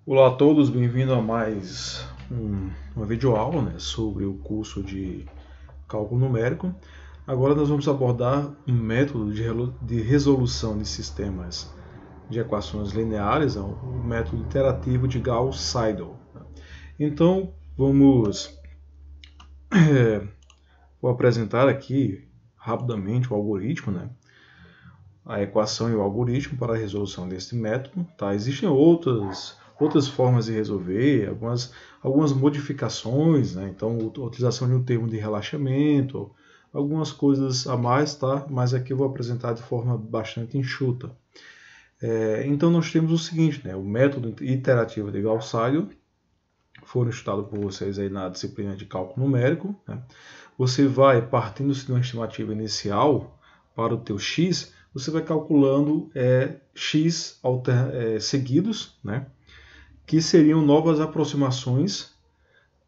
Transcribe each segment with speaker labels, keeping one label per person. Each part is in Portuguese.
Speaker 1: Olá a todos, bem-vindo a mais uma videoaula, sobre o curso de cálculo numérico. Agora nós vamos abordar um método de resolução de sistemas de equações lineares, o método iterativo de Gauss-Seidel. Então vou apresentar aqui rapidamente o algoritmo, a equação e o algoritmo para a resolução deste método. Existem outras formas de resolver, algumas modificações, então a utilização de um termo de relaxamento, algumas coisas a mais, mas aqui eu vou apresentar de forma bastante enxuta. Então nós temos o seguinte, o método iterativo de Gauss-Seidel, foram estudados por vocês aí na disciplina de cálculo numérico. Você vai, partindo-se de uma estimativa inicial para o teu x, você vai calculando x seguidos, que seriam novas aproximações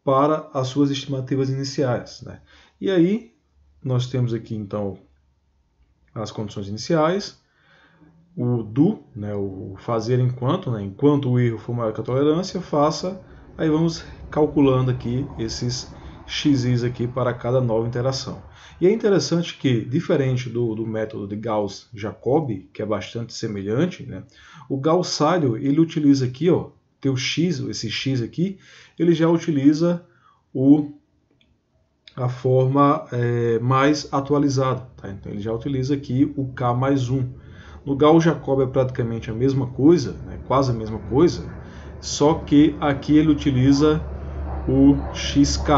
Speaker 1: para as suas estimativas iniciais. E aí, nós temos aqui, então, as condições iniciais, o do, o fazer enquanto o erro for maior que a tolerância, faça, aí vamos calculando aqui esses x's aqui para cada nova interação. E é interessante que, diferente do método de Gauss-Jacobi, que é bastante semelhante, o Gauss-Seidel, ele utiliza aqui, teu x, esse x aqui, ele já utiliza a forma mais atualizada. Então ele já utiliza aqui o k mais 1. No Gauss-Jacobi é praticamente a mesma coisa, quase a mesma coisa, só que aqui ele utiliza o xk,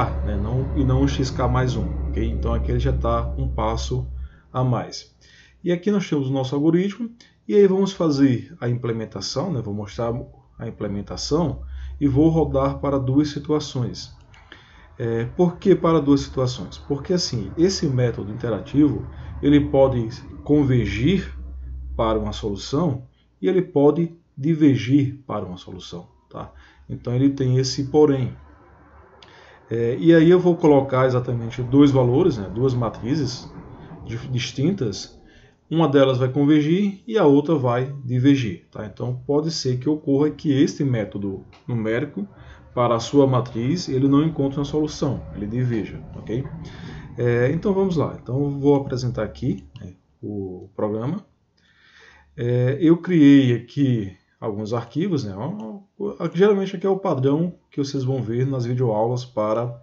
Speaker 1: e não o xk mais 1. Okay? Então aqui ele já está um passo a mais. E aqui nós temos o nosso algoritmo, e aí vamos fazer a implementação, vou mostrar a implementação e vou rodar para duas situações. Por que para duas situações? Porque assim, esse método interativo ele pode convergir para uma solução e ele pode divergir para uma solução. Então ele tem esse porém. E aí eu vou colocar exatamente dois valores, duas matrizes distintas. Uma delas vai convergir e a outra vai divergir. Então pode ser que ocorra que este método numérico, para a sua matriz, ele não encontre uma solução, ele diverja. Okay? Então vamos lá. Então eu vou apresentar aqui o programa. Eu criei aqui alguns arquivos, geralmente aqui é o padrão que vocês vão ver nas videoaulas para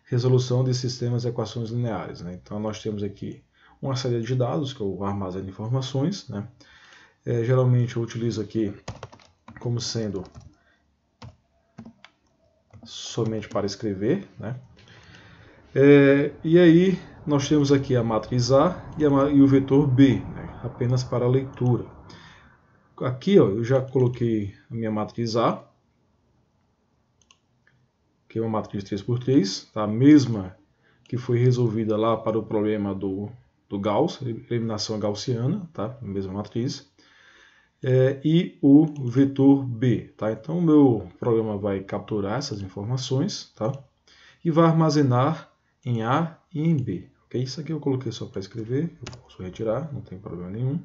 Speaker 1: resolução de sistemas de equações lineares. Então nós temos aqui uma série de dados que eu armazeno informações. Geralmente eu utilizo aqui como sendo somente para escrever. E aí nós temos aqui a matriz A e o vetor B, apenas para leitura. Aqui eu já coloquei a minha matriz A, que é uma matriz 3x3, a mesma que foi resolvida lá para o problema do Gauss, eliminação gaussiana, a mesma matriz, e o vetor B. Então o meu programa vai capturar essas informações, e vai armazenar em A e em B. Okay? Isso aqui eu coloquei só para escrever, eu posso retirar, não tem problema nenhum.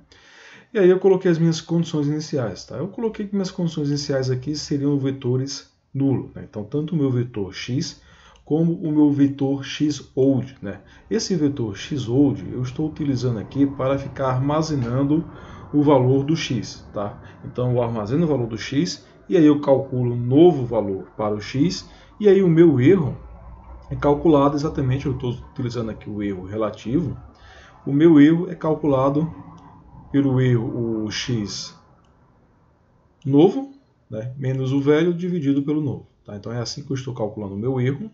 Speaker 1: E aí eu coloquei as minhas condições iniciais. Eu coloquei que minhas condições iniciais aqui seriam vetores nulos. Então tanto o meu vetor x como o meu vetor xold. Esse vetor xold eu estou utilizando aqui para ficar armazenando o valor do x. Então eu armazeno o valor do x e aí eu calculo um novo valor para o x e aí o meu erro é calculado exatamente, eu estou utilizando aqui o erro relativo, o meu erro é calculado pelo erro o x novo, menos o velho dividido pelo novo. Então é assim que eu estou calculando o meu erro,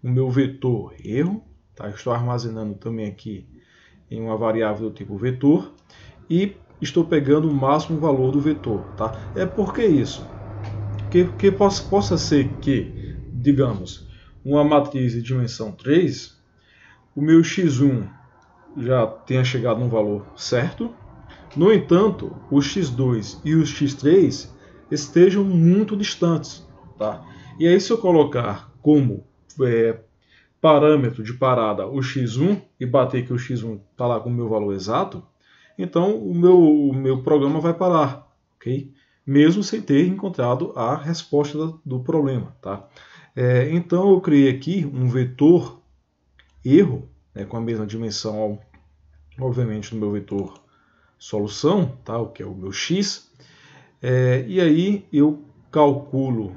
Speaker 1: o meu vetor erro, eu estou armazenando também aqui em uma variável do tipo vetor e estou pegando o máximo valor do vetor. Por que isso? Porque possa ser que, digamos, uma matriz de dimensão 3, o meu x1 já tenha chegado no valor certo. No entanto, o x2 e o x3 estejam muito distantes. E aí se eu colocar como parâmetro de parada o x1 e bater que o x1 está lá com o meu valor exato, então o meu programa vai parar. Okay? mesmo sem ter encontrado a resposta do problema. Tá? Então eu criei aqui um vetor erro, né, com a mesma dimensão, obviamente, no meu vetor solução, tá? O que é o meu x, e aí eu calculo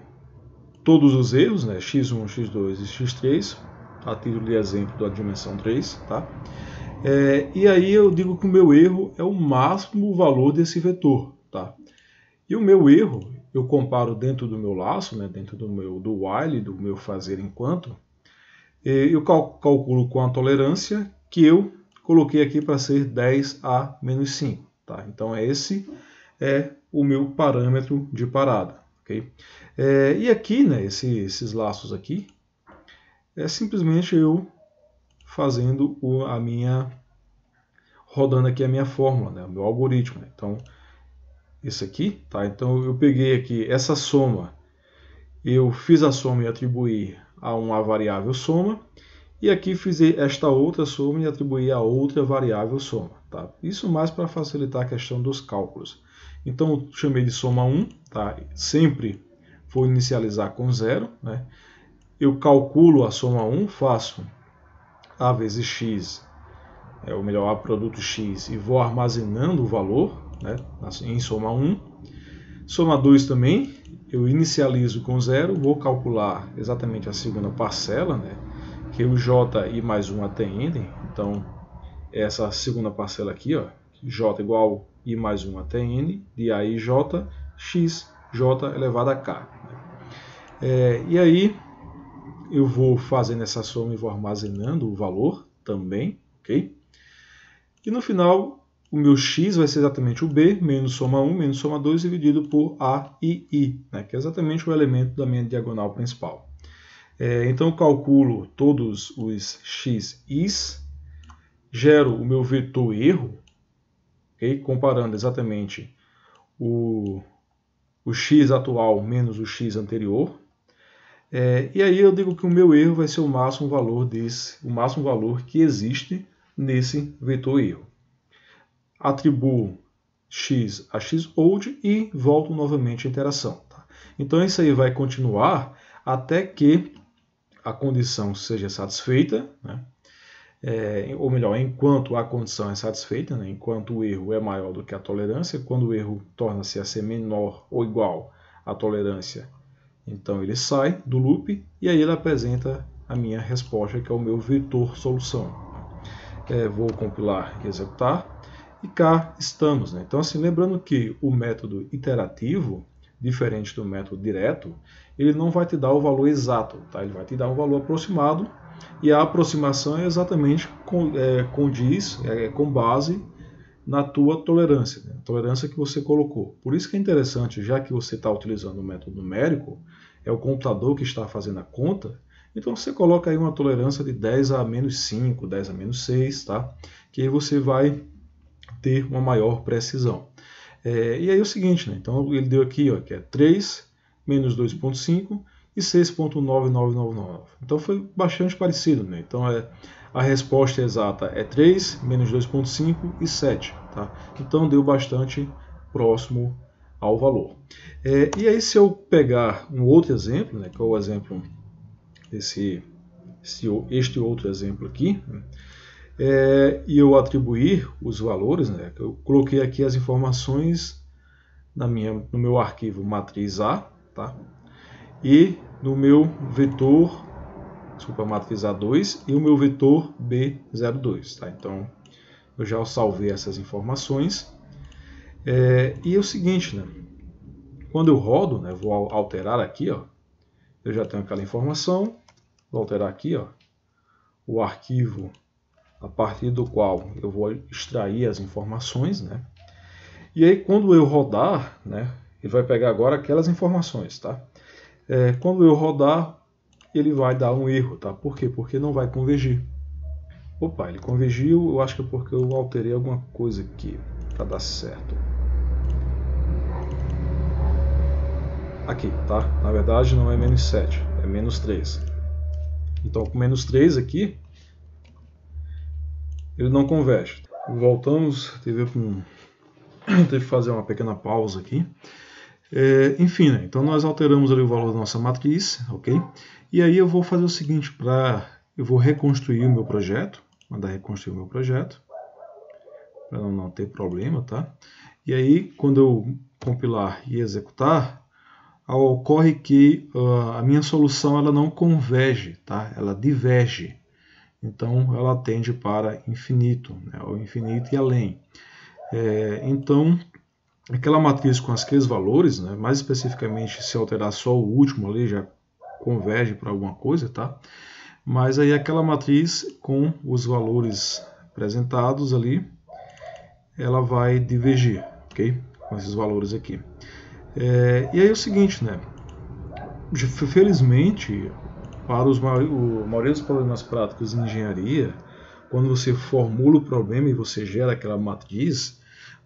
Speaker 1: todos os erros, né, x1, x2 e x3, a título de exemplo da dimensão 3, tá? E aí eu digo que o meu erro é o máximo valor desse vetor, tá? E o meu erro, eu comparo dentro do meu laço, né, dentro do while, do meu fazer enquanto, eu calculo com a tolerância que eu coloquei aqui para ser 10 a menos 5. Tá? Então esse é o meu parâmetro de parada. Okay? E aqui, né, esses laços aqui, é simplesmente eu fazendo rodando aqui a minha fórmula, né, o meu algoritmo. Né? Então, esse aqui, tá? Então eu peguei aqui essa soma, eu fiz a soma e atribuí a uma variável soma, e aqui fiz esta outra soma e atribuí a outra variável soma. Tá? Isso mais para facilitar a questão dos cálculos. Então eu chamei de soma 1, tá? Sempre vou inicializar com 0. Né? Eu calculo a soma 1, faço A vezes x, ou melhor, A produto x, e vou armazenando o valor, né, em soma 1. Soma 2 também, eu inicializo com 0, vou calcular exatamente a segunda parcela, né, que é o j i mais 1 até n. Então, essa segunda parcela aqui, ó, j igual i mais 1 até n, de a i j, x, j elevado a k. E aí, eu vou fazendo essa soma e vou armazenando o valor também, ok? E no final, o meu x vai ser exatamente o b, menos soma 1, menos soma 2, dividido por a e i, né, que é exatamente o elemento da minha diagonal principal. Então eu calculo todos os x's, gero o meu vetor erro, okay? Comparando exatamente o x atual menos o x anterior. E aí eu digo que o meu erro vai ser o máximo valor que existe nesse vetor erro. Atribuo x a xold e volto novamente à interação. Tá? Então isso aí vai continuar até que a condição seja satisfeita, né? Ou melhor, enquanto a condição é satisfeita, né? Enquanto o erro é maior do que a tolerância, quando o erro torna-se a ser menor ou igual à tolerância, então ele sai do loop e aí ele apresenta a minha resposta, que é o meu vetor solução. Vou compilar e executar. E cá estamos. Né? Então, assim, lembrando que o método iterativo, diferente do método direto, ele não vai te dar o valor exato, tá? Ele vai te dar um valor aproximado, e a aproximação é exatamente condiz, com base na tua tolerância, né? A tolerância que você colocou. Por isso que é interessante, já que você está utilizando o método numérico, é o computador que está fazendo a conta, então você coloca aí uma tolerância de 10 a menos 5, 10 a menos 6, tá? Que aí você vai ter uma maior precisão. E aí é o seguinte, né? Então ele deu aqui, ó, que é 3 menos 2,5 e 6,9999. Então foi bastante parecido, né? Então a resposta exata é 3 menos 2,5 e 7. Tá? Então deu bastante próximo ao valor. E aí se eu pegar um outro exemplo, né, que é o exemplo este outro exemplo aqui, e eu atribuir os valores, né, eu coloquei aqui as informações no meu arquivo matriz A, tá? E no meu vetor, matriz A2 e o meu vetor B02. Tá? Então eu já salvei essas informações. E é o seguinte, né? Quando eu rodo, né, vou alterar aqui, ó, eu já tenho aquela informação, vou alterar aqui, ó, o arquivo a partir do qual eu vou extrair as informações, né? E aí quando eu rodar, né, ele vai pegar agora aquelas informações, tá? Quando eu rodar, ele vai dar um erro, tá? Por quê? Porque não vai convergir. Opa, ele convergiu, eu acho que é porque eu alterei alguma coisa aqui para dar certo. Aqui, tá? Na verdade não é menos 7, é menos 3. Então com menos 3 aqui, ele não converge. Voltamos, teve que fazer uma pequena pausa aqui. Enfim, né? Então nós alteramos ali o valor da nossa matriz, ok? E aí eu vou fazer o seguinte, eu vou reconstruir o meu projeto, mandar reconstruir o meu projeto, para não ter problema, tá? E aí, quando eu compilar e executar, ocorre que a minha solução ela não converge, tá? Ela diverge. Então, ela tende para infinito, né? Ou infinito e além. Então, aquela matriz com aqueles valores, né? Mais especificamente, se alterar só o último ali, já converge para alguma coisa, tá? Mas aí aquela matriz com os valores apresentados ali, ela vai divergir, ok? Com esses valores aqui. E aí é o seguinte, né? Felizmente, para a maioria dos problemas práticos em engenharia, quando você formula o problema e você gera aquela matriz,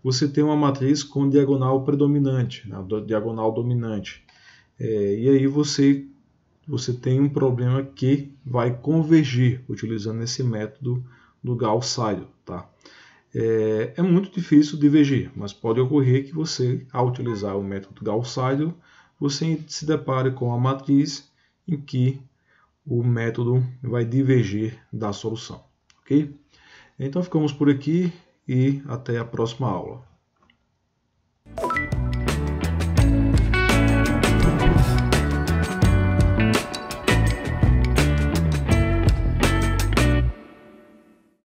Speaker 1: você tem uma matriz com diagonal predominante, né? Diagonal dominante. E aí você tem um problema que vai convergir utilizando esse método do Gauss-Seidel, tá? É muito difícil divergir, mas pode ocorrer que você, ao utilizar o método Gauss-Seidel, você se depare com a matriz em que o método vai divergir da solução, ok? Então ficamos por aqui e até a próxima aula.